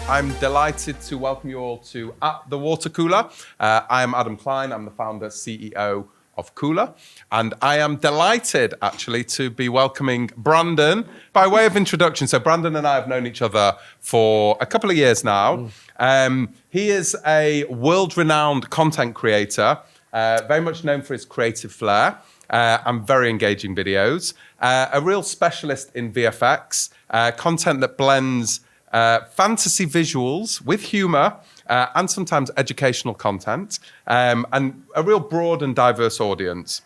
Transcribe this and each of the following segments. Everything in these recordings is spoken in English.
I'm delighted to welcome you all to At the Water Cooler. I am Adam Klein. I'm the founder, CEO of Coolr. And I am delighted, actually, to be welcoming Brandon. By way of introduction, so Brandon and I have known each other for a couple of years now. He is a world-renowned content creator, very much known for his creative flair and very engaging videos. A real specialist in VFX, content that blends fantasy visuals with humor and sometimes educational content, and a real broad and diverse audience.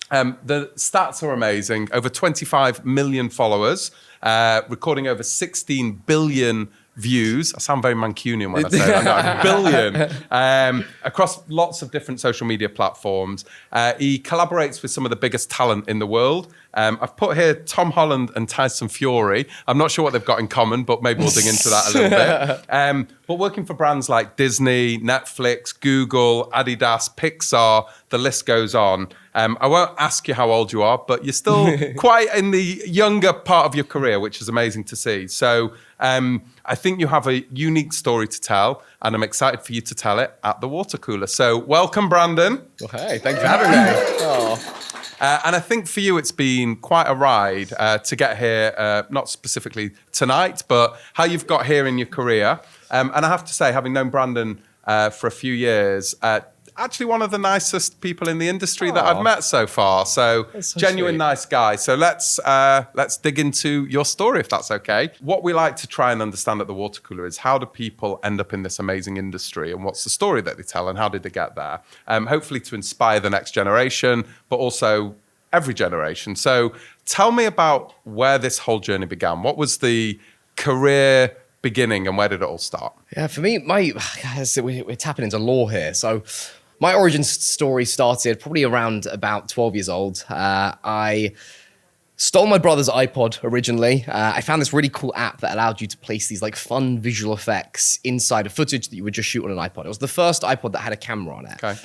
The stats are amazing. Over 25 million followers, recording over 16 billion views. I sound very Mancunian when I say that. Billion. Across lots of different social media platforms. He collaborates with some of the biggest talent in the world. I've put here Tom Holland and Tyson Fury. I'm not sure what they've got in common, but maybe we'll dig into that a little bit. But working for brands like Disney, Netflix, Google, Adidas, Pixar, the list goes on. I won't ask you how old you are, but you're still quite in the younger part of your career, which is amazing to see. So I think you have a unique story to tell, and I'm excited for you to tell it at the water cooler. So welcome, Brandon. Well, hey, thank you for having me. And I think for you, it's been quite a ride to get here, not specifically tonight, but how you've got here in your career. And I have to say, having known Brandon for a few years, actually one of the nicest people in the industry that I've met so far. So genuine, sweet. Nice guy. So let's dig into your story, if that's okay. What we like to try and understand at the water cooler is how do people end up in this amazing industry, and what's the story that they tell, and how did they get there? Hopefully to inspire the next generation, but also every generation. So tell me about where this whole journey began. What was the career beginning, and where did it all start? Yeah, for me, we're tapping into lore here. So my origin story started probably around about 12 years old. I stole my brother's iPod originally. I found this really cool app that allowed you to place these like fun visual effects inside of footage that you would just shoot on an iPod. It was the first iPod that had a camera on it. Okay.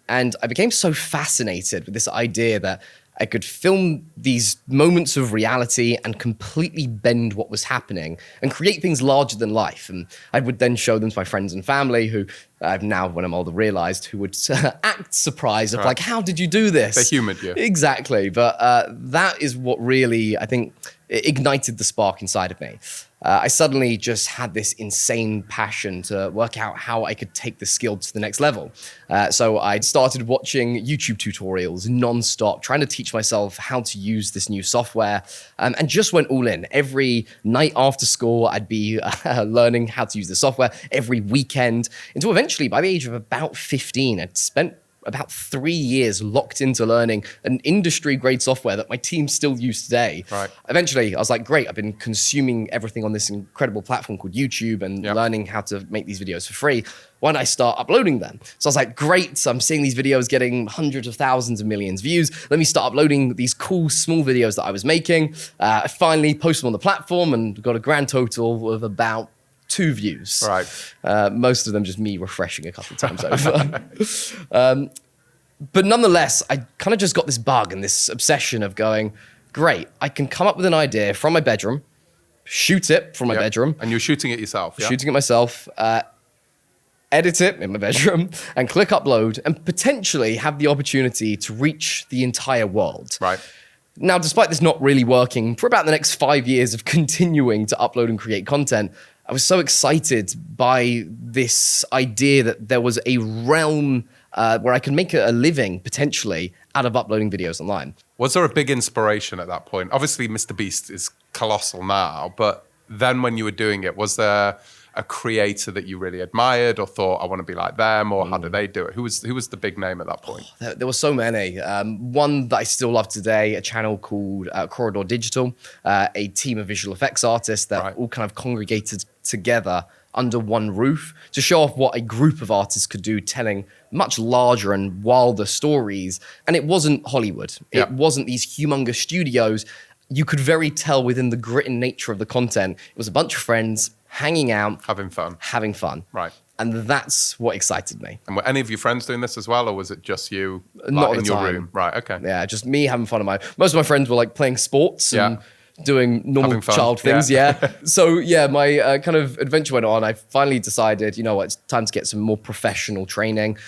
And I became so fascinated with this idea that I could film these moments of reality and completely bend what was happening and create things larger than life. And I would then show them to my friends and family who I've now, when I'm older, realized who would act surprised of like, how did you do this? They humored you. Exactly. But that is what really, I think, ignited the spark inside of me. I suddenly just had this insane passion to work out how I could take the skill to the next level. So I started watching YouTube tutorials nonstop, trying to teach myself how to use this new software, and just went all in. Every night after school, I'd be learning how to use the software every weekend, until eventually, by the age of about 15, I'd spent about 3 years locked into learning an industry-grade software that my team still use today. Right. Eventually, I was like, great, I've been consuming everything on this incredible platform called YouTube and learning how to make these videos for free. Why don't I start uploading them? So I was like, great, so I'm seeing these videos getting hundreds of thousands of millions of views. Let me start uploading these cool, small videos that I was making. I finally posted them on the platform and got a grand total of about 2 views. Right. Most of them just me refreshing a couple of times over. But nonetheless, I kind of just got this bug and this obsession of going, great, I can come up with an idea from my bedroom, shoot it from my bedroom. And you're shooting it yourself, yeah? Shooting it myself, edit it in my bedroom, and click upload, and potentially have the opportunity to reach the entire world. Right. Now, despite this not really working, for about the next 5 years of continuing to upload and create content, I was so excited by this idea that there was a realm where I could make a living, potentially, out of uploading videos online. Was there a big inspiration at that point? Obviously, Mr. Beast is colossal now, but then when you were doing it, was there a creator that you really admired or thought, I want to be like them, or how did they do it? Who was the big name at that point? There were so many. One that I still love today, a channel called Coolr Digital, a team of visual effects artists that all kind of congregated together under one roof to show off what a group of artists could do, telling much larger and wilder stories. And it wasn't Hollywood. It wasn't these humongous studios. You could very tell within the grit and nature of the content, it was a bunch of friends hanging out. Having fun. Right. And that's what excited me. And were any of your friends doing this as well, or was it just you Not in your room? Right, okay. Yeah, just me having fun. Most of my friends were like playing sports and doing normal Having fun, child things. yeah. Yeah. So yeah, my kind of adventure went on. I finally decided, you know what, it's time to get some more professional training.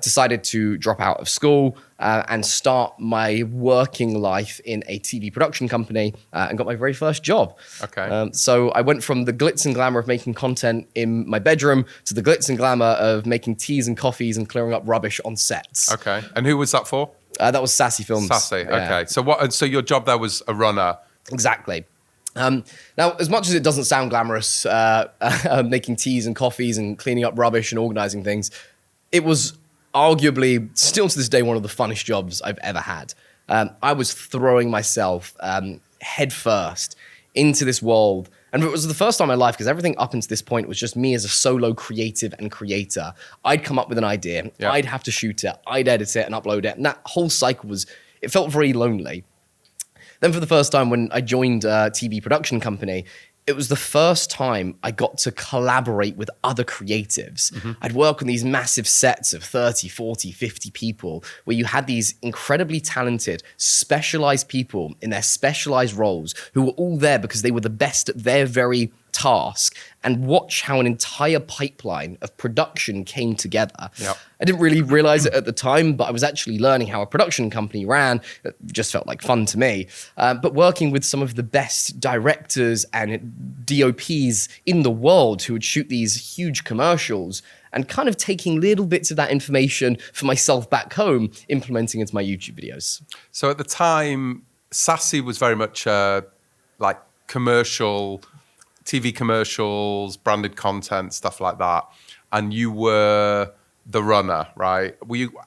Decided to drop out of school and start my working life in a TV production company and got my very first job. Okay. So I went from the glitz and glamour of making content in my bedroom to the glitz and glamour of making teas and coffees and clearing up rubbish on sets. Okay. And who was that for? That was Sassy Films. Sassy. Yeah. Okay. So what? And so your job there was a runner. Exactly. Now, as much as it doesn't sound glamorous, making teas and coffees and cleaning up rubbish and organizing things, it was arguably, still to this day, one of the funnest jobs I've ever had. I was throwing myself head first into this world. And it was the first time in my life, because everything up until this point was just me as a solo creative and creator. I'd come up with an idea, I'd have to shoot it, I'd edit it and upload it. And that whole cycle it felt very lonely. Then for the first time when I joined a TV production company, it was the first time I got to collaborate with other creatives. I'd work on these massive sets of 30, 40, 50 people where you had these incredibly talented, specialized people in their specialized roles who were all there because they were the best at their very task, and watch how an entire pipeline of production came together. Yep. I didn't really realize it at the time, but I was actually learning how a production company ran. It just felt like fun to me. But working with some of the best directors and DOPs in the world who would shoot these huge commercials and kind of taking little bits of that information for myself back home, implementing into my YouTube videos. So at the time, Sassy was very much like commercial, TV commercials, branded content, stuff like that. And you were the runner, right?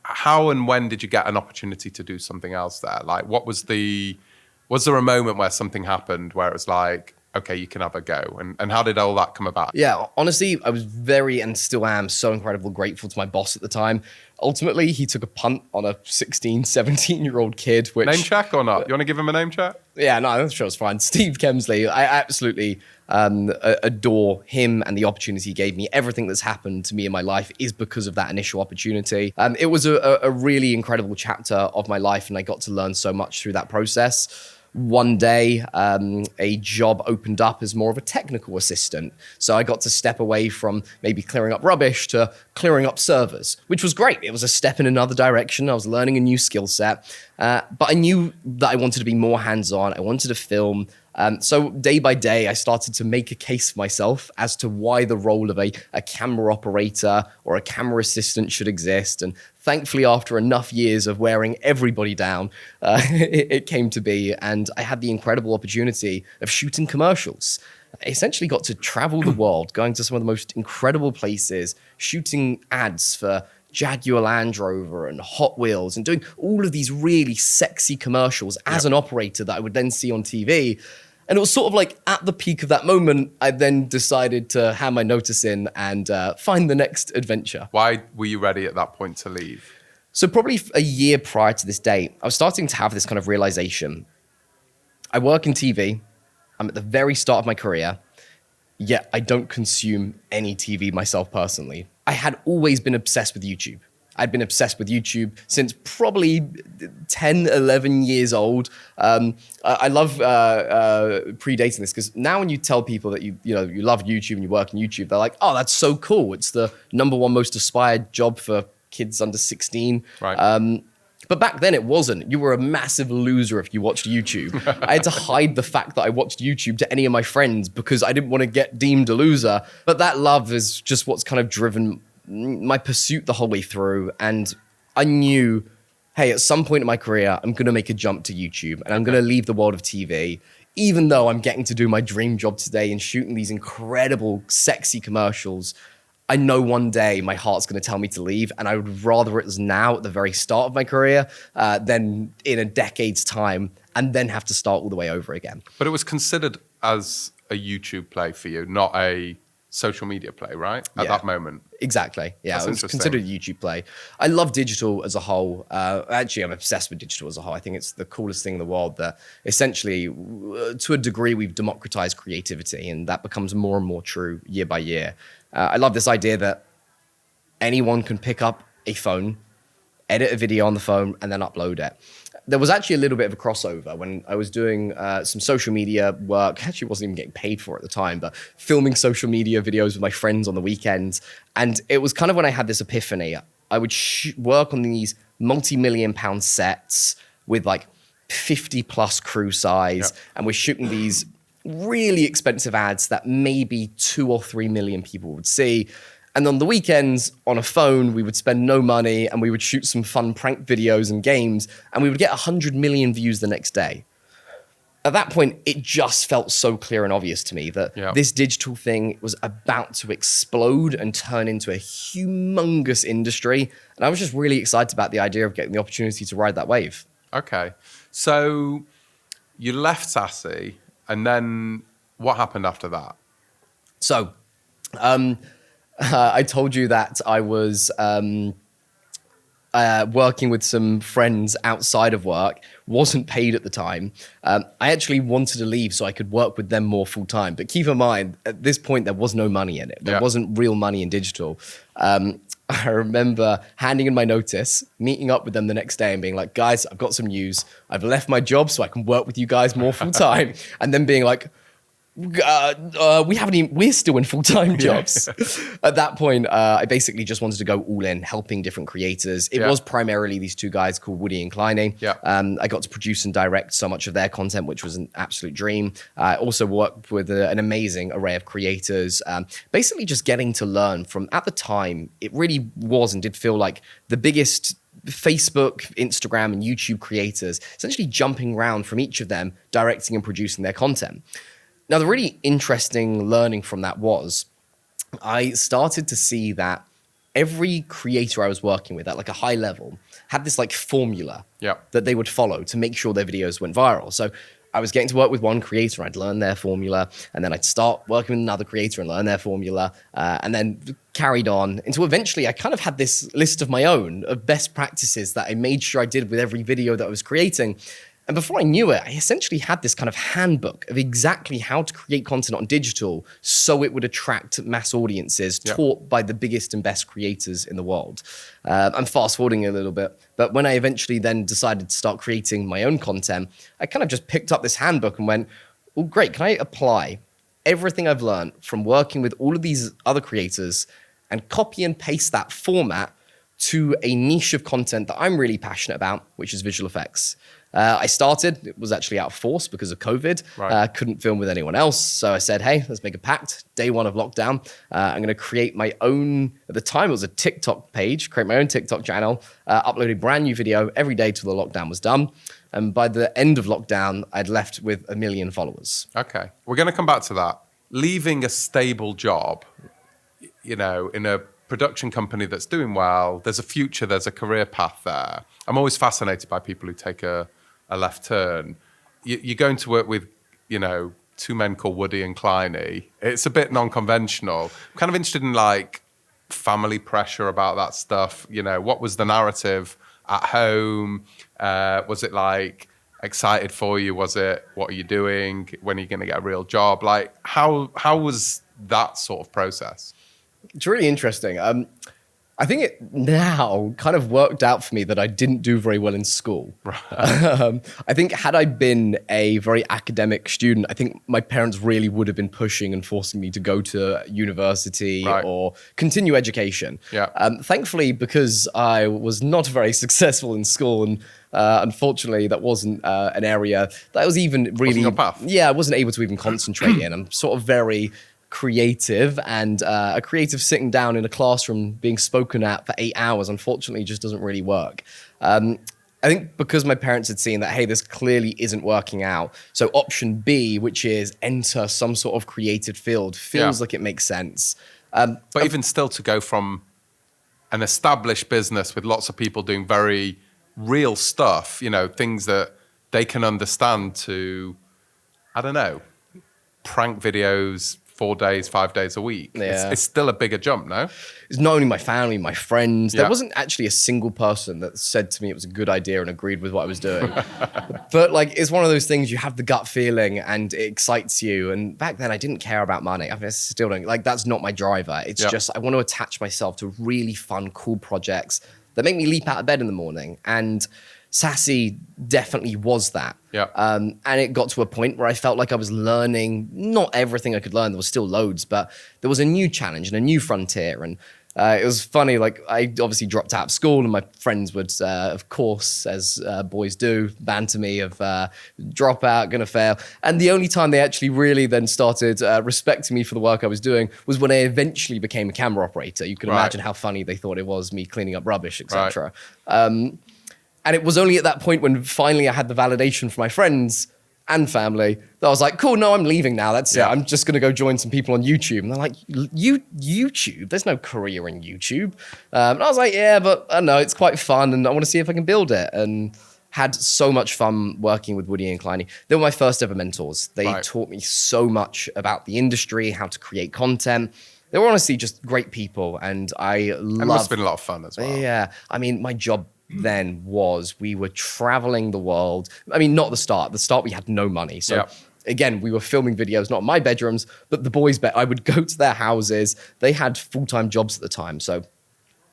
How and when did you get an opportunity to do something else there? Like, was there a moment where something happened where it was like, okay, you can have a go? And how did all that come about? Yeah, honestly, I was very, and still am, so incredibly grateful to my boss at the time. Ultimately, he took a punt on a 16, 17-year-old kid, which... Name check or not? You want to give him a name check? Yeah, no, I'm sure it's fine. Steve Kemsley, I absolutely adore him and the opportunity he gave me. Everything that's happened to me in my life is because of that initial opportunity. It was a really incredible chapter of my life, and I got to learn so much through that process. One day, a job opened up as more of a technical assistant. So I got to step away from maybe clearing up rubbish to clearing up servers, which was great. It was a step in another direction. I was learning a new skill set, but I knew that I wanted to be more hands-on. I wanted to film. So day by day, I started to make a case for myself as to why the role of a camera operator or a camera assistant should exist. And thankfully, after enough years of wearing everybody down, it came to be. And I had the incredible opportunity of shooting commercials. I essentially got to travel the world, going to some of the most incredible places, shooting ads for Jaguar Land Rover and Hot Wheels, and doing all of these really sexy commercials as an operator that I would then see on TV. And it was sort of like at the peak of that moment, I then decided to hand my notice in and find the next adventure. Why were you ready at that point to leave? So probably a year prior to this date, I was starting to have this kind of realization. I work in TV. I'm at the very start of my career, yet I don't consume any TV myself personally. I had always been obsessed with YouTube. I'd been obsessed with YouTube since probably 10, 11 years old. I love predating this because now when you tell people that you love YouTube and you work in YouTube, they're like, oh, that's so cool. It's the #1 most aspired job for kids under 16. Right. But back then it wasn't. You were a massive loser if you watched YouTube. I had to hide the fact that I watched YouTube to any of my friends because I didn't want to get deemed a loser. But that love is just what's kind of driven my pursuit the whole way through. And I knew, hey, at some point in my career, I'm going to make a jump to YouTube and I'm going to leave the world of TV, even though I'm getting to do my dream job today and shooting these incredible, sexy commercials. I know one day my heart's going to tell me to leave, and I would rather it was now at the very start of my career than in a decade's time and then have to start all the way over again. But it was considered as a YouTube play for you, not a social media play, right? At that moment. Exactly. Yeah, That's it was considered a YouTube play. I love digital as a whole. Actually, I'm obsessed with digital as a whole. I think it's the coolest thing in the world that essentially, to a degree, we've democratized creativity, and that becomes more and more true year by year. I love this idea that anyone can pick up a phone, edit a video on the phone, and then upload it. there was actually a little bit of a crossover when I was doing some social media work. Actually, wasn't even getting paid for it at the time, but filming social media videos with my friends on the weekends. And it was kind of when I had this epiphany. I would work on these multi-million-pound sets with like 50 plus crew size, and we're shooting these really expensive ads that maybe 2 or 3 million people would see. And on the weekends, on a phone, we would spend no money and we would shoot some fun prank videos and games, and we would get 100 million views the next day. At that point, it just felt so clear and obvious to me that this digital thing was about to explode and turn into a humongous industry. And I was just really excited about the idea of getting the opportunity to ride that wave. Okay. So you left Sassy, and then what happened after that? So, I told you that I was working with some friends outside of work, wasn't paid at the time. I actually wanted to leave so I could work with them more full time. But keep in mind, at this point, there was no money in it. There wasn't real money in digital. I remember handing in my notice, meeting up with them the next day and being like, guys, I've got some news. I've left my job so I can work with you guys more full time. And then being like, we're still in full-time jobs. At that point, I basically just wanted to go all in, helping different creators. It was primarily these two guys called Woody and Kleiny. I got to produce and direct so much of their content, which was an absolute dream. I also worked with an amazing array of creators, basically just getting to learn from, at the time, it really was and did feel like the biggest Facebook, Instagram, and YouTube creators, essentially jumping around from each of them, directing and producing their content. Now, the really interesting learning from that was I started to see that every creator I was working with at like a high level had this like formula that they would follow to make sure their videos went viral. So I was getting to work with one creator, I'd learn their formula, and then I'd start working with another creator and learn their formula, and then carried on until eventually I kind of had this list of my own of best practices that I made sure I did with every video that I was creating. And before I knew it, I essentially had this kind of handbook of exactly how to create content on digital so it would attract mass audiences taught by the biggest and best creators in the world. I'm fast forwarding a little bit, but when I eventually then decided to start creating my own content, I kind of just picked up this handbook and went, well, great, can I apply everything I've learned from working with all of these other creators and copy and paste that format to a niche of content that I'm really passionate about, which is visual effects. I started, it was actually out of force because of COVID. Couldn't film with anyone else. So I said, hey, let's make a pact. Day one of lockdown, I'm going to create my own, at the time it was a TikTok page, create my own TikTok channel, upload a brand new video every day till the lockdown was done. And by the end of lockdown, I'd left with 1 million followers. Okay. We're going to come back to that. Leaving a stable job, you know, in a production company that's doing well, there's a future, there's a career path there. I'm always fascinated by people who take a left turn. You're going to work with, you know, two men called Woody and Kleiny. It's a bit non-conventional. I'm kind of interested in like family pressure about that stuff. You know, what was the narrative at home? Was it like excited for you? Was it, what are you doing? When are you going to get a real job? Like how was that sort of process? It's really interesting. I think it now kind of worked out for me that I didn't do very well in school. I think had I been a very academic student, I think my parents really would have been pushing and forcing me to go to university or continue education. Thankfully, because I was not very successful in school, and unfortunately, that wasn't an area that I was even really... Wasn't your path? Yeah, I wasn't able to even concentrate in. I'm sort of very creative, and a creative sitting down in a classroom being spoken at for 8 hours, unfortunately, just doesn't really work. I think because my parents had seen that, hey, this clearly isn't working out. So option B, which is enter some sort of creative field, feels like it makes sense. But even still, to go from an established business with lots of people doing very real stuff, you know, things that they can understand, to, I don't know, prank videos 4 days, 5 days a week. It's still a bigger jump, no? It's not only my family, my friends. There wasn't actually a single person that said to me it was a good idea and agreed with what I was doing. But like, it's one of those things, you have the gut feeling and it excites you. And back then I didn't care about money. I mean, I still don't, like, that's not my driver. It's just, I want to attach myself to really fun, cool projects that make me leap out of bed in the morning. And Sassy definitely was that. Yeah. And it got to a point where I felt like I was learning not everything I could learn. There was still loads, but there was a new challenge and a new frontier. And it was funny, like I obviously dropped out of school and my friends would, of course, as boys do, banter me of drop out, gonna fail. And the only time they actually really then started respecting me for the work I was doing was when I eventually became a camera operator. You can imagine how funny they thought it was, me cleaning up rubbish, etc. And it was only at that point when finally I had the validation from my friends and family that I was like, cool, no, I'm leaving now. That's it. I'm just going to go join some people on YouTube. And they're like, YouTube? There's no career in YouTube. And I was like, yeah, but I don't know, it's quite fun and I want to see if I can build it. And had so much fun working with Woody and Kleiny. They were my first ever mentors. They taught me so much about the industry, how to create content. They were honestly just great people. And it must have been a lot of fun as well. Yeah. I mean, my job then was we were traveling the world. I mean, not the start. The start, we had no money. So again, we were filming videos, not in my bedrooms, but the boys' bed. I would go to their houses. They had full-time jobs at the time. So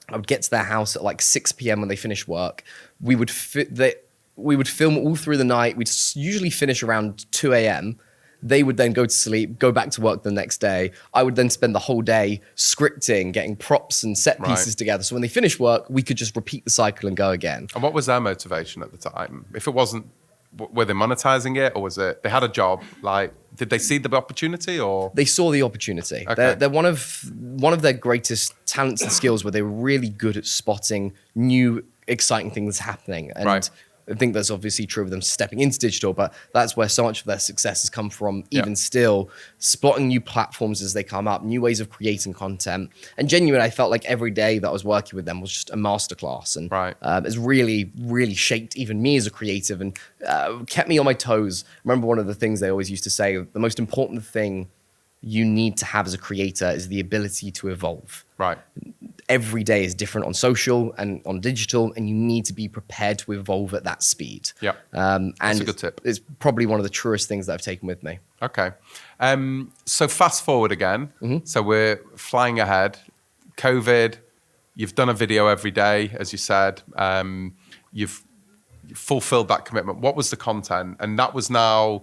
I would get to their house at like 6 p.m. when they finished work. We would film all through the night. We'd usually finish around 2 a.m. They would then go to sleep, go back to work the next day. I would then spend the whole day scripting, getting props and set pieces together. So when they finished work, we could just repeat the cycle and go again. And what was their motivation at the time? If it wasn't, were they monetizing it, or was it they had a job? Like, did they see the opportunity, or they saw the opportunity? Okay. They're one of their greatest talents and skills, where they were really good at spotting new, exciting things happening. And I think that's obviously true of them stepping into digital, but that's where so much of their success has come from, even still, spotting new platforms as they come up, new ways of creating content. And genuinely, I felt like every day that I was working with them was just a masterclass. And it's really, really shaped even me as a creative and kept me on my toes. I remember one of the things they always used to say, the most important thing you need to have as a creator is the ability to evolve. Every day is different on social and on digital, and you need to be prepared to evolve at that speed. And that's a good tip. It's probably one of the truest things that I've taken with me. Okay. So fast forward again. So we're flying ahead. COVID, you've done a video every day, as you said. You've fulfilled that commitment. What was the content? And that was now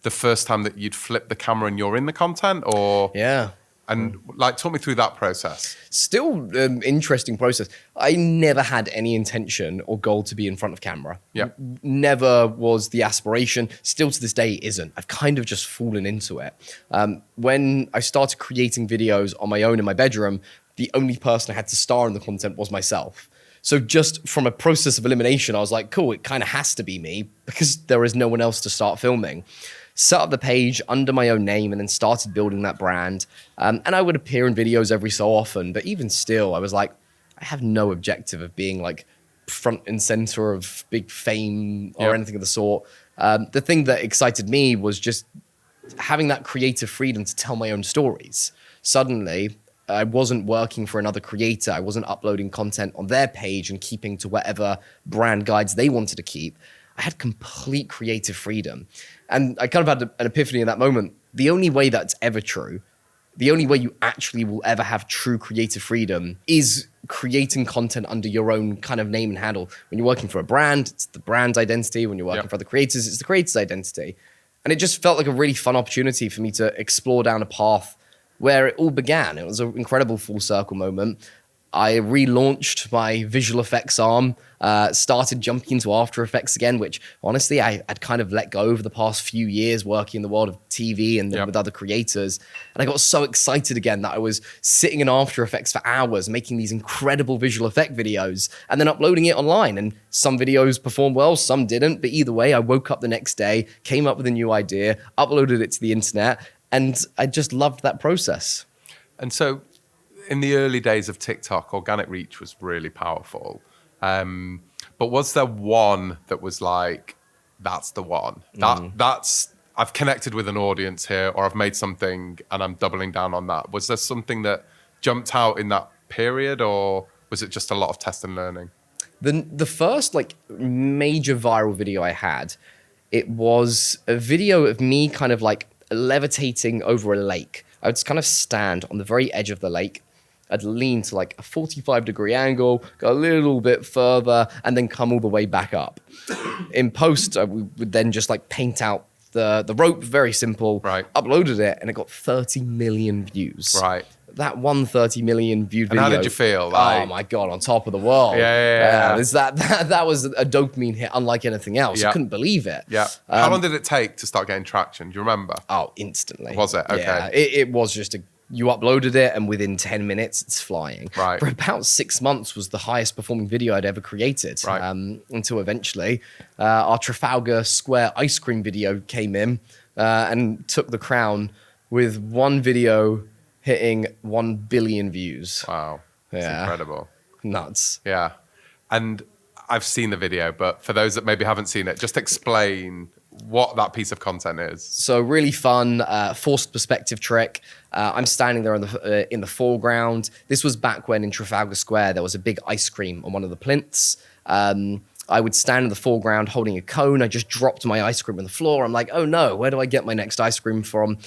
the first time that you'd flip the camera and you're in the content, or? And like, talk me through that process. Still an interesting process. I never had any intention or goal to be in front of camera. Never was the aspiration. Still to this day isn't. I've kind of just fallen into it. When I started creating videos on my own in my bedroom, the only person I had to star in the content was myself. So just from a process of elimination, I was like, cool, it kind of has to be me because there is no one else to start filming. Set up the page under my own name and then started building that brand. And I would appear in videos every so often, but even still, I was like, I have no objective of being like front and center of big fame or anything of the sort. The thing that excited me was just having that creative freedom to tell my own stories. Suddenly, I wasn't working for another creator. I wasn't uploading content on their page and keeping to whatever brand guides they wanted to keep. I had complete creative freedom. And I kind of had an epiphany in that moment. The only way that's ever true, the only way you actually will ever have true creative freedom is creating content under your own kind of name and handle. When you're working for a brand, it's the brand's identity. When you're working for other creators, it's the creator's identity. And it just felt like a really fun opportunity for me to explore down a path where it all began. It was an incredible full circle moment. I relaunched my visual effects arm, started jumping into After Effects again, which honestly, I'd kind of let go over the past few years working in the world of TV and with other creators. And I got so excited again that I was sitting in After Effects for hours, making these incredible visual effect videos and then uploading it online. And some videos performed well, some didn't. But either way, I woke up the next day, came up with a new idea, uploaded it to the internet, and I just loved that process. And so, in the early days of TikTok, organic reach was really powerful. But was there one that was like, that's the one? That's I've connected with an audience here, or I've made something and I'm doubling down on that. Was there something that jumped out in that period, or was it just a lot of test and learning? The first like major viral video I had, it was a video of me kind of like levitating over a lake. I would just kind of stand on the very edge of the lake. I'd lean to like a 45-degree angle, go a little bit further, and then come all the way back up. In post, we would then just like paint out the rope, very simple, Right. uploaded it, and it got 30 million views. Right. That 130 million viewed And video. how did you feel? Oh my God, on top of the world. Yeah. That was a dopamine hit unlike anything else. Yeah. I couldn't believe it. Yeah. How long did it take to start getting traction? Do you remember? Oh, instantly. Was it? Okay. Yeah, it was just you uploaded it and within 10 minutes it's flying. Right. For about 6 months was the highest performing video I'd ever created. Right. Until eventually our Trafalgar Square ice cream video came in and took the crown with one video hitting 1 billion views. Wow. It's incredible. Nuts. Yeah. And I've seen the video, but for those that maybe haven't seen it, just explain what that piece of content is. So really fun, forced perspective trick. I'm standing there in the foreground. This was back when in Trafalgar Square, there was a big ice cream on one of the plinths. I would stand in the foreground holding a cone. I just dropped my ice cream on the floor. I'm like, oh no, where do I get my next ice cream from?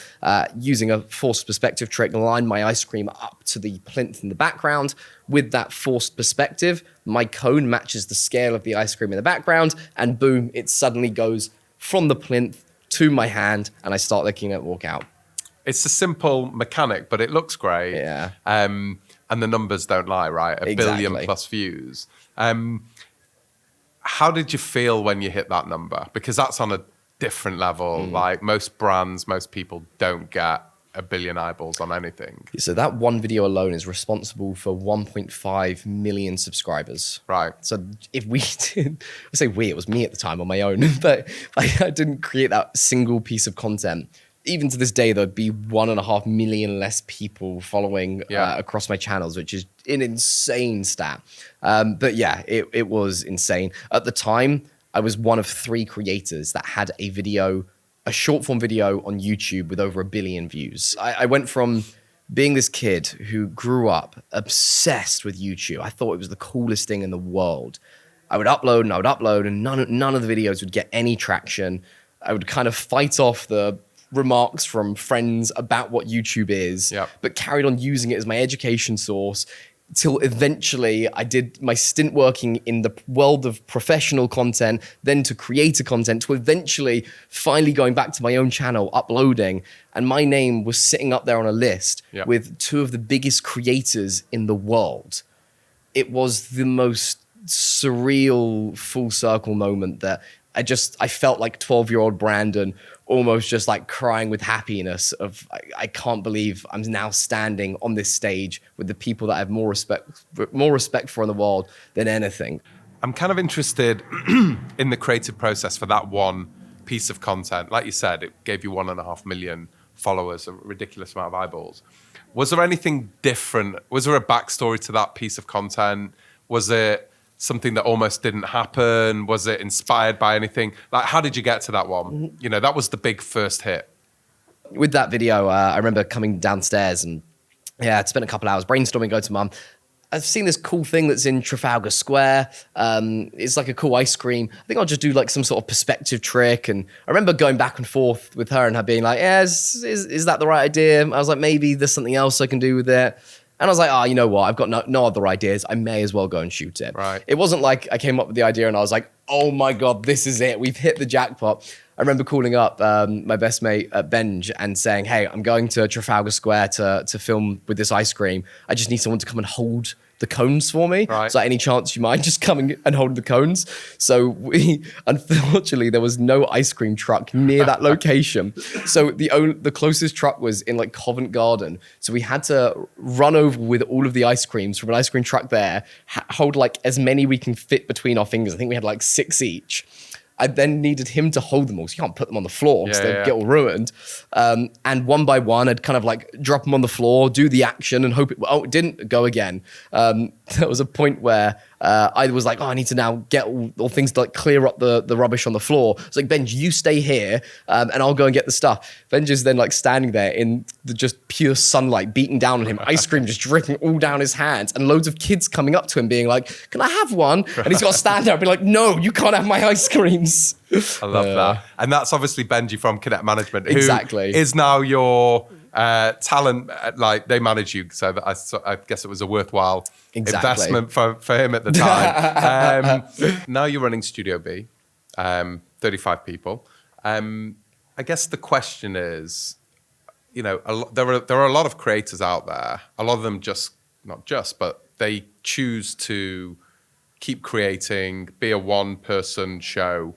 Using a forced perspective trick, line my ice cream up to the plinth in the background. With that forced perspective, my cone matches the scale of the ice cream in the background, and boom, it suddenly goes from the plinth to my hand, and I start licking it, walk out. It's a simple mechanic, but it looks great. Yeah. And the numbers don't lie, right? A Exactly. billion plus views. How did you feel when you hit that number? Because that's on a different level. Like most brands, most people don't get a billion eyeballs on anything. So that one video alone is responsible for 1.5 million subscribers. Right. So if we did, I say we, it was me at the time on my own, but I didn't create that single piece of content. Even to this day, there'd be 1.5 million less people following across my channels, which is an insane stat. But yeah, it was insane. At the time, I was one of 3 creators that had a short form video on YouTube with over 1 billion views. I went from being this kid who grew up obsessed with YouTube. I thought it was the coolest thing in the world. I would upload and none of the videos would get any traction. I would kind of fight off the remarks from friends about what YouTube is, but carried on using it as my education source till eventually I did my stint working in the world of professional content, then to creator content, to eventually finally going back to my own channel, uploading, and my name was sitting up there on a list with 2 of the biggest creators in the world. It was the most surreal full circle moment that I felt like 12-year-old Brandon almost just like crying with happiness of, I can't believe I'm now standing on this stage with the people that I have more respect for in the world than anything. I'm kind of interested in the creative process for that one piece of content. Like you said, it gave you 1.5 million followers, a ridiculous amount of eyeballs. Was there anything different? Was there a backstory to that piece of content? Was it something that almost didn't happen? Was it inspired by anything? Like, how did you get to that one? You know, that was the big first hit. With that video, I remember coming downstairs and I'd spent a couple hours brainstorming, go to mum. I've seen this cool thing that's in Trafalgar Square. It's like a cool ice cream. I think I'll just do like some sort of perspective trick. And I remember going back and forth with her and her being like, yeah, is that the right idea? I was like, maybe there's something else I can do with it. And I was like, oh, you know what? I've got no other ideas. I may as well go and shoot it. Right. It wasn't like I came up with the idea and I was like, oh my God, this is it. We've hit the jackpot. I remember calling up my best mate, Benj, and saying, hey, I'm going to Trafalgar Square to film with this ice cream. I just need someone to come and hold the cones for me. Right. So any chance you mind just coming and holding the cones? So unfortunately, there was no ice cream truck near that location. So the closest truck was in like Covent Garden. So we had to run over with all of the ice creams from an ice cream truck there, hold like as many we can fit between our fingers. I think we had like 6 each. I then needed him to hold them all, so you can't put them on the floor because they'd get all ruined. And one by one, I'd kind of like drop them on the floor, do the action, and hope it didn't go again. There was a point where I was like, oh, I need to now get all things to like clear up the rubbish on the floor. It's like, Benj, you stay here, and I'll go and get the stuff. Benj is then like standing there in the just pure sunlight, beating down on him, ice cream just dripping all down his hands, and loads of kids coming up to him being like, can I have one? And he's got to stand there and be like, no, you can't have my ice creams. I love that. And that's obviously Benji from Connect Management, who Exactly. is now your talent, like they manage you, so that I guess it was a worthwhile investment for him at the time. Now you're running StudioB, 35 people. I guess the question is, there are a lot of creators out there. A lot of them but they choose to keep creating, be a one-person show.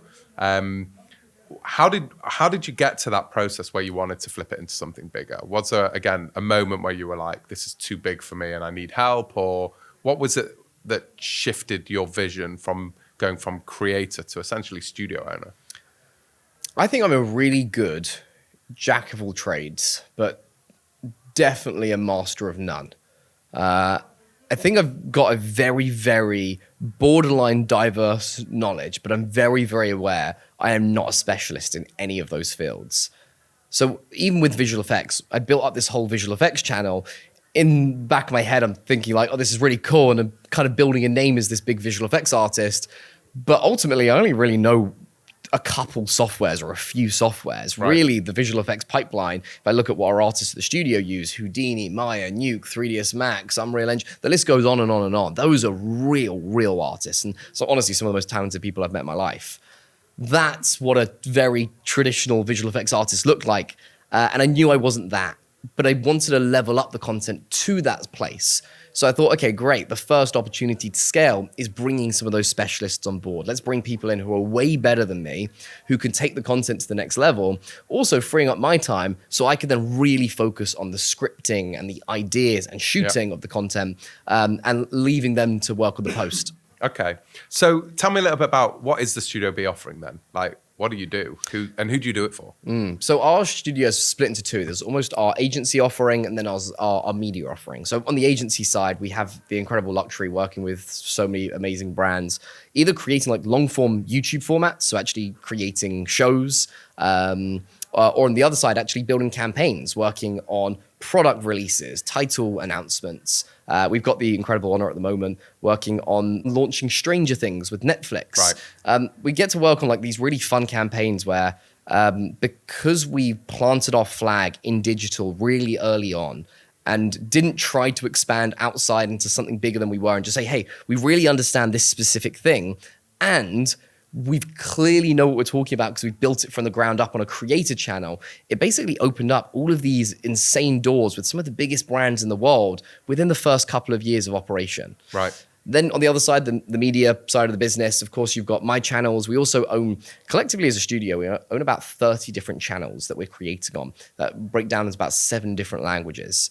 How did you get to that process where you wanted to flip it into something bigger? Was there, again, a moment where you were like, this is too big for me and I need help? Or what was it that shifted your vision from going from creator to essentially studio owner? I think I'm a really good jack of all trades, but definitely a master of none. I think I've got a very, very borderline diverse knowledge, but I'm very, very aware I am not a specialist in any of those fields. So even with visual effects, I built up this whole visual effects channel. In the back of my head, I'm thinking like, oh, this is really cool. And I'm kind of building a name as this big visual effects artist. But ultimately, I only really know a couple softwares or a few softwares. Right. Really, the visual effects pipeline, if I look at what our artists at the studio use, Houdini, Maya, Nuke, 3ds Max, Unreal Engine, the list goes on and on and on. Those are real artists. And so honestly, some of the most talented people I've met in my life. That's what a very traditional visual effects artist looked like. And I knew I wasn't that, but I wanted to level up the content to that place. So I thought, okay, great. The first opportunity to scale is bringing some of those specialists on board. Let's bring people in who are way better than me, who can take the content to the next level, also freeing up my time so I can then really focus on the scripting and the ideas and shooting of the content, and leaving them to work on the post. Okay. So tell me a little bit about what is the StudioB offering then? Like, what do you do? Who do you do it for? So our studio is split into two. There's almost our agency offering and then our media offering. So on the agency side, we have the incredible luxury working with so many amazing brands, either creating like long form YouTube formats, so actually creating shows, or on the other side, actually building campaigns, working on product releases, title announcements. We've got the incredible honor at the moment working on launching Stranger Things with Netflix. Right. We get to work on like these really fun campaigns where because we planted our flag in digital really early on and didn't try to expand outside into something bigger than we were and just say, hey, we really understand this specific thing. And we clearly know what we're talking about because we've built it from the ground up on a creator channel. It basically opened up all of these insane doors with some of the biggest brands in the world within the first couple of years of operation. Right. Then on the other side, the media side of the business, of course, you've got my channels. We also own, collectively as a studio, we own about 30 different channels that we're creating on that break down into about 7 different languages.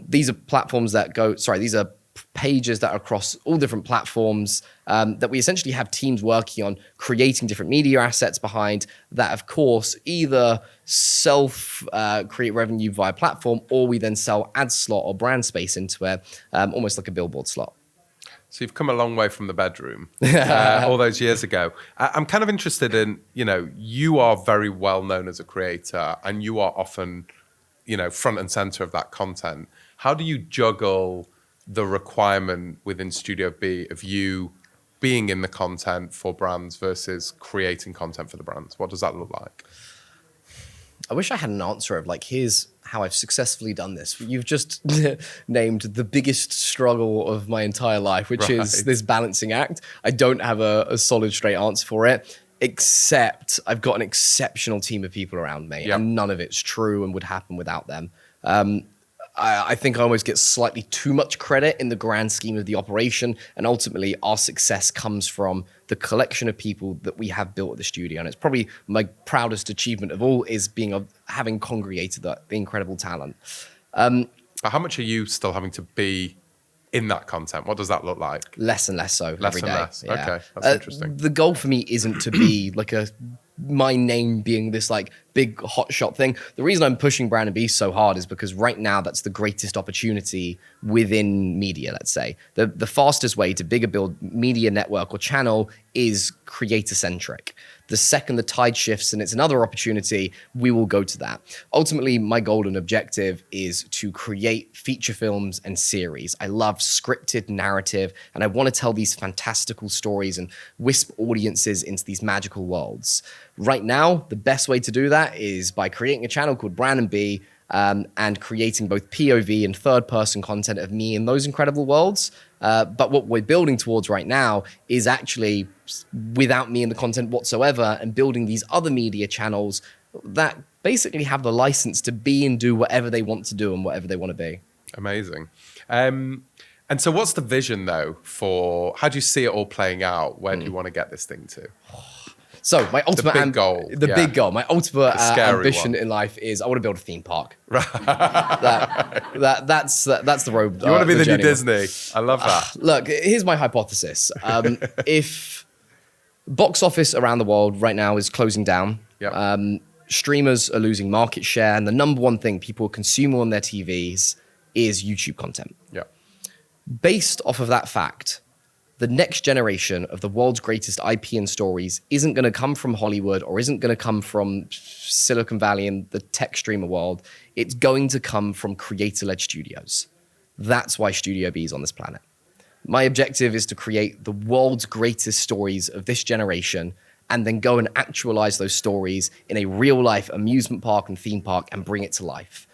These are platforms that these are pages that are across all different platforms that we essentially have teams working on creating different media assets behind that, of course, either create revenue via platform or we then sell ad slot or brand space into it, almost like a billboard slot. So you've come a long way from the bedroom all those years ago. I'm kind of interested in, you are very well known as a creator and you are often, front and center of that content. How do you juggle the requirement within StudioB of you being in the content for brands versus creating content for the brands? What does that look like? I wish I had an answer of like, here's how I've successfully done this. You've just named the biggest struggle of my entire life, which is this balancing act. I don't have a solid straight answer for it, except I've got an exceptional team of people around me and none of it's true and would happen without them. I think I always get slightly too much credit in the grand scheme of the operation. And ultimately, our success comes from the collection of people that we have built at the studio. And it's probably my proudest achievement of all is having congregated the incredible talent. But how much are you still having to be in that content? What does that look like? Less and less so every day. Less. Yeah. Okay, that's interesting. The goal for me isn't to be like my name being this like big hotshot thing. The reason I'm pushing Brand and B so hard is because right now that's the greatest opportunity within media, let's say. The fastest way to bigger build media network or channel is creator centric. The second the tide shifts and it's another opportunity, we will go to that. Ultimately, my goal and objective is to create feature films and series. I love scripted narrative and I want to tell these fantastical stories and wisp audiences into these magical worlds. Right now, the best way to do that is by creating a channel called Brand and B, and creating both POV and third-person content of me in those incredible worlds. But what we're building towards right now is actually without me in the content whatsoever, and building these other media channels that basically have the license to be and do whatever they want to do and whatever they want to be. Amazing. And so what's the vision, though, for how do you see it all playing out? Where do you want to get this thing to? So my ultimate big goal, big goal, my ultimate ambition one. in life is I want to build a theme park. That's the road. You want to be the new Disney. I love that. Look, here's my hypothesis. If box office around the world right now is closing down, Yep. Streamers are losing market share, and the number one thing people consume on their TVs is YouTube content. Yeah. Based off of that fact, the next generation of the world's greatest IP and stories isn't going to come from Hollywood or isn't going to come from Silicon Valley and the tech streamer world. It's going to come from creator-led studios. That's why StudioB is on this planet. My objective is to create the world's greatest stories of this generation and then go and actualize those stories in a real-life amusement park and theme park and bring it to life.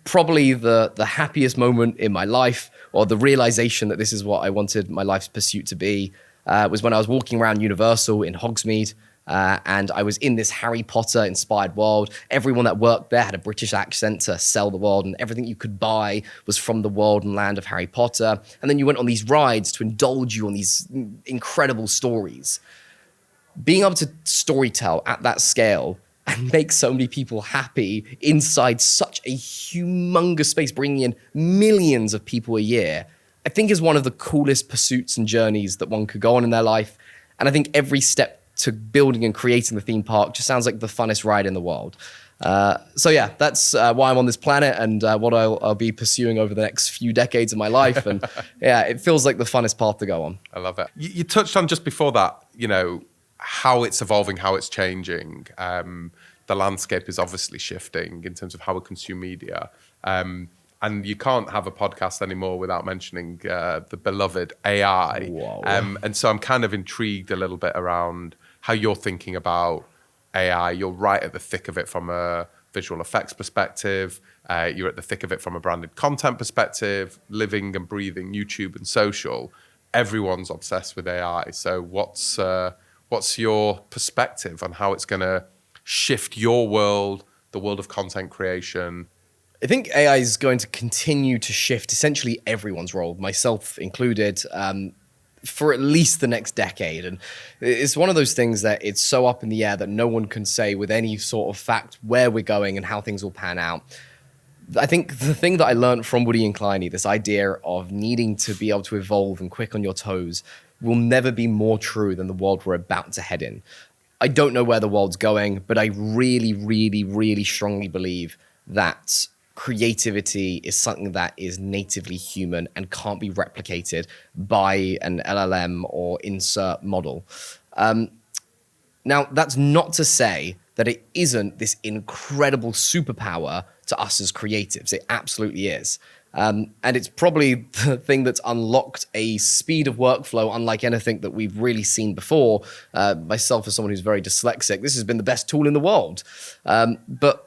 Probably the happiest moment in my life, or the realization that this is what I wanted my life's pursuit to be, was when I was walking around Universal in Hogsmeade, and I was in this Harry Potter inspired world. Everyone that worked there had a British accent to sell the world, and everything you could buy was from the world and land of Harry Potter. And then you went on these rides to indulge you on these incredible stories. Being able to storytell at that scale and make so many people happy inside such a humongous space, bringing in millions of people a year, I think is one of the coolest pursuits and journeys that one could go on in their life. And I think every step to building and creating the theme park just sounds like the funnest ride in the world. So yeah, that's why I'm on this planet and what I'll be pursuing over the next few decades of my life. And yeah, it feels like the funnest path to go on. I love it. You touched on just before that, how it's evolving, how it's changing. The landscape is obviously shifting in terms of how we consume media. And you can't have a podcast anymore without mentioning the beloved AI. Whoa. And so I'm kind of intrigued a little bit around how you're thinking about AI. You're right at the thick of it from a visual effects perspective. You're at the thick of it from a branded content perspective, living and breathing YouTube and social. Everyone's obsessed with AI. So what's your perspective on how it's going to shift your world, the world of content creation? I think AI is going to continue to shift essentially everyone's role, myself included, for at least the next decade. And it's one of those things that it's so up in the air that no one can say with any sort of fact where we're going and how things will pan out. I think the thing that I learned from Woody and Kleiny, this idea of needing to be able to evolve and quick on your toes, will never be more true than the world we're about to head in. I don't know where the world's going, but I really, really, really strongly believe that creativity is something that is natively human and can't be replicated by an LLM or insert model. Now, that's not to say that it isn't this incredible superpower to us as creatives. It absolutely is. And it's probably the thing that's unlocked a speed of workflow unlike anything that we've really seen before. Myself, as someone who's very dyslexic, this has been the best tool in the world. But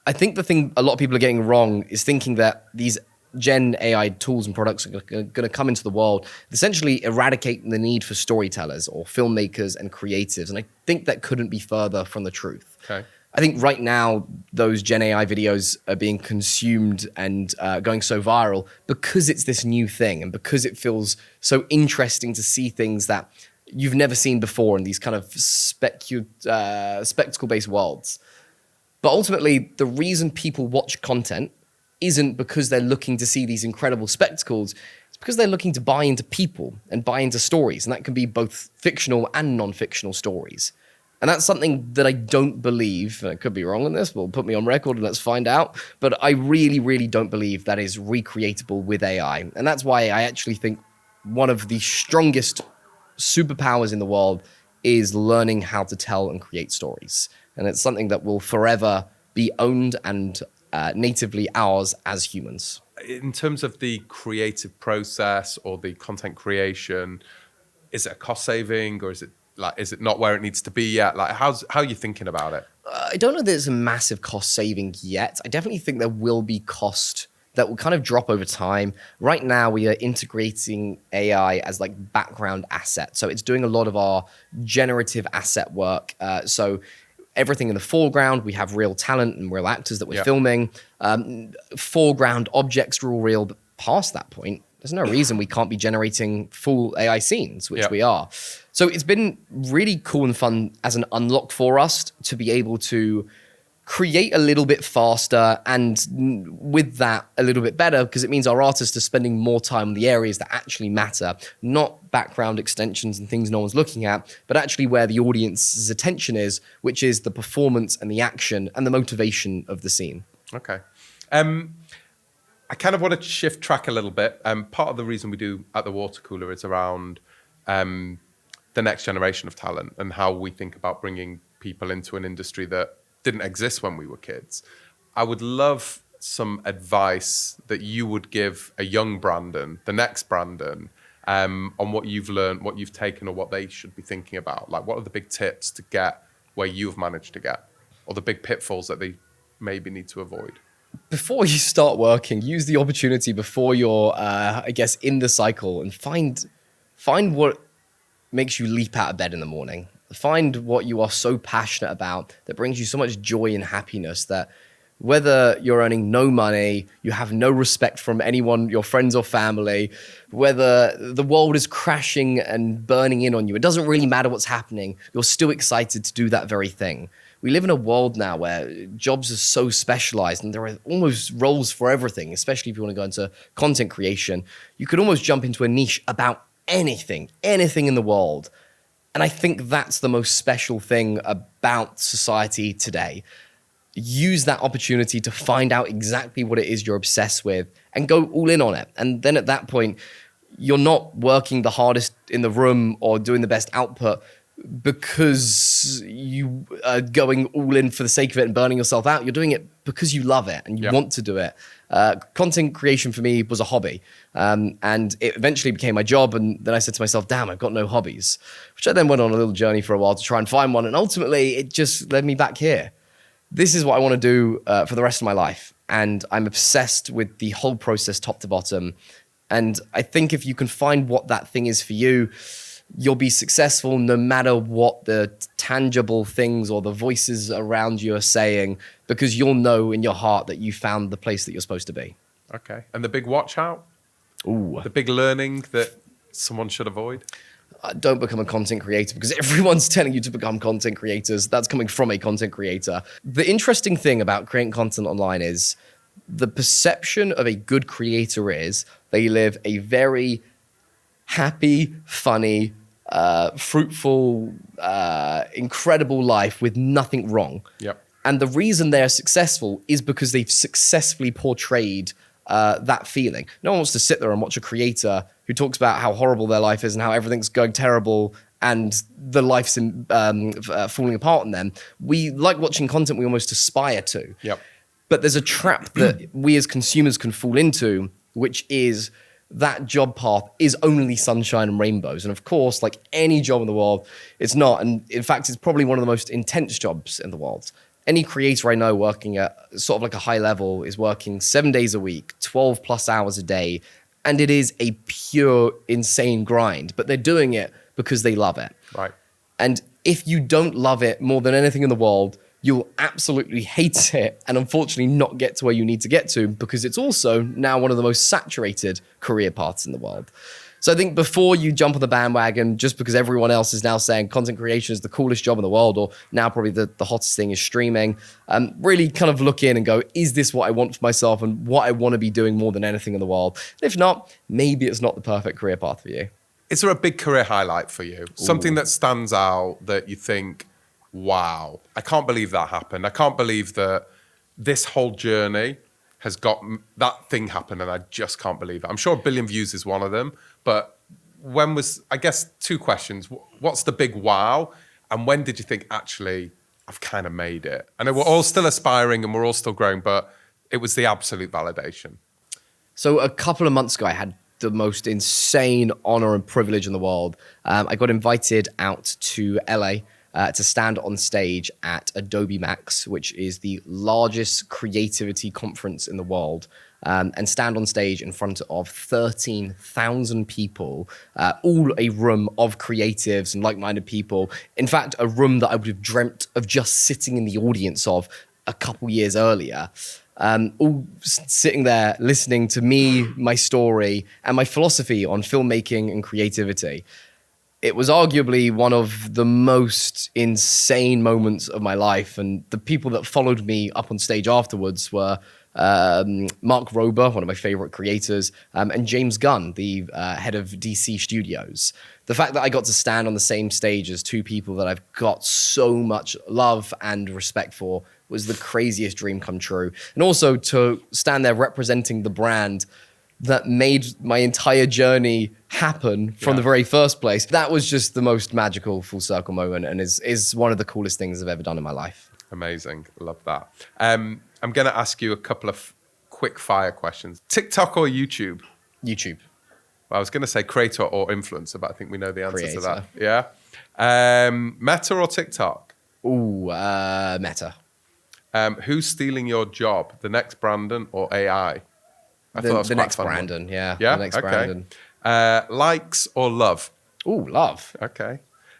I think the thing a lot of people are getting wrong is thinking that these Gen AI tools and products are going to come into the world, essentially eradicating the need for storytellers or filmmakers and creatives. And I think that couldn't be further from the truth. Okay. I think right now, those Gen AI videos are being consumed and going so viral because it's this new thing and because it feels so interesting to see things that you've never seen before in these kind of spectacle-based worlds. But ultimately, the reason people watch content isn't because they're looking to see these incredible spectacles. It's because they're looking to buy into people and buy into stories. And that can be both fictional and non-fictional stories. And that's something that I don't believe, and I could be wrong on this, but put me on record and let's find out. But I really, really don't believe that is recreatable with AI. And that's why I actually think one of the strongest superpowers in the world is learning how to tell and create stories. And it's something that will forever be owned and natively ours as humans. In terms of the creative process or the content creation, is it a cost saving or is it not where it needs to be yet? Like, how are you thinking about it? I don't know that there's a massive cost saving yet. I definitely think there will be cost that will kind of drop over time. Right now, we are integrating AI as like background asset. So it's doing a lot of our generative asset work. So everything in the foreground, we have real talent and real actors that we're filming. Foreground objects are all real, but past that point, there's no reason we can't be generating full AI scenes, which we are. So it's been really cool and fun as an unlock for us to be able to create a little bit faster and with that a little bit better, because it means our artists are spending more time on the areas that actually matter, not background extensions and things no one's looking at, but actually where the audience's attention is, which is the performance and the action and the motivation of the scene. Okay. I kind of want to shift track a little bit. Part of the reason we do at the Water Cooler is around the next generation of talent and how we think about bringing people into an industry that didn't exist when we were kids. I would love some advice that you would give a young Brandon, the next Brandon, on what you've learned, what you've taken, or what they should be thinking about. Like, what are the big tips to get where you've managed to get, or the big pitfalls that they maybe need to avoid? Before you start working, use the opportunity before you're, I guess, in the cycle, and find what makes you leap out of bed in the morning. Find what you are so passionate about that brings you so much joy and happiness that whether you're earning no money, you have no respect from anyone, your friends or family, whether the world is crashing and burning in on you, it doesn't really matter what's happening. You're still excited to do that very thing. We live in a world now where jobs are so specialized and there are almost roles for everything, especially if you want to go into content creation. You could almost jump into a niche about anything in the world. And I think that's the most special thing about society today. Use that opportunity to find out exactly what it is you're obsessed with and go all in on it. And then at that point, you're not working the hardest in the room or doing the best output because you are going all in for the sake of it and burning yourself out. You're doing it because you love it and you want to do it. Content creation for me was a hobby, and it eventually became my job. And then I said to myself, damn, I've got no hobbies, which I then went on a little journey for a while to try and find one. And ultimately it just led me back here. This is what I want to do for the rest of my life. And I'm obsessed with the whole process top to bottom. And I think if you can find what that thing is for you, you'll be successful no matter what the tangible things or the voices around you are saying, because you'll know in your heart that you found the place that you're supposed to be. Okay. And the big watch out? Ooh. The big learning that someone should avoid? Don't become a content creator, because everyone's telling you to become content creators. That's coming from a content creator. The interesting thing about creating content online is the perception of a good creator is they live a very happy, funny, fruitful, incredible life with nothing wrong. Yep. And the reason they're successful is because they've successfully portrayed that feeling. No one wants to sit there and watch a creator who talks about how horrible their life is and how everything's going terrible and the life's falling apart on them. We like watching content we almost aspire to. Yep. But there's a trap that we as consumers can fall into, which is that job path is only sunshine and rainbows. And of course, like any job in the world, it's not. And in fact, it's probably one of the most intense jobs in the world. Any creator I know working at sort of like a high level is working 7 days a week, 12 plus hours a day. And it is a pure, insane grind, but they're doing it because they love it. Right. And if you don't love it more than anything in the world, you'll absolutely hate it and unfortunately not get to where you need to get to, because it's also now one of the most saturated career paths in the world. So I think before you jump on the bandwagon, just because everyone else is now saying content creation is the coolest job in the world, or now probably the hottest thing is streaming, really kind of look in and go, is this what I want for myself and what I want to be doing more than anything in the world? And if not, maybe it's not the perfect career path for you. Is there a big career highlight for you? Something that stands out that you think, wow, I can't believe that happened. I can't believe that this whole journey has got that thing happen, and I just can't believe it. I'm sure 1 billion views is one of them, but when was, I guess, two questions. What's the big wow? And when did you think, actually, I've kind of made it? I know we're all still aspiring and we're all still growing, but it was the absolute validation. So a couple of months ago, I had the most insane honor and privilege in the world. I got invited out to LA to stand on stage at Adobe Max, which is the largest creativity conference in the world, and stand on stage in front of 13,000 people, all a room of creatives and like-minded people. In fact, a room that I would have dreamt of just sitting in the audience of a couple years earlier. All sitting there listening to me, my story, and my philosophy on filmmaking and creativity. It was arguably one of the most insane moments of my life. And the people that followed me up on stage afterwards were Mark Rober, one of my favorite creators, and James Gunn, the head of DC Studios. The fact that I got to stand on the same stage as two people that I've got so much love and respect for was the craziest dream come true. And also to stand there representing the brand that made my entire journey happen from the very first place. That was just the most magical full circle moment, and is one of the coolest things I've ever done in my life. Amazing. I love that. I'm going to ask you a couple of quick fire questions. TikTok or YouTube? YouTube. Well, I was going to say creator or influencer, but I think we know the answer Creator. to that. Yeah. Meta or TikTok? Ooh, Meta. Who's stealing your job? The next Brandon or AI? The next Brandon, yeah. Yeah? The next Okay. Brandon. Likes or love? Ooh, love. Okay.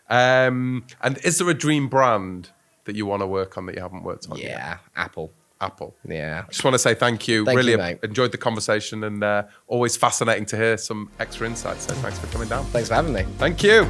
And is there a dream brand that you want to work on that you haven't worked on yet? Yeah, Apple. Apple. Yeah. Just want to say thank you. Thank really you, mate. enjoyed the conversation, and always fascinating to hear some extra insights. So thanks for coming down. Thanks for having me. Thank you.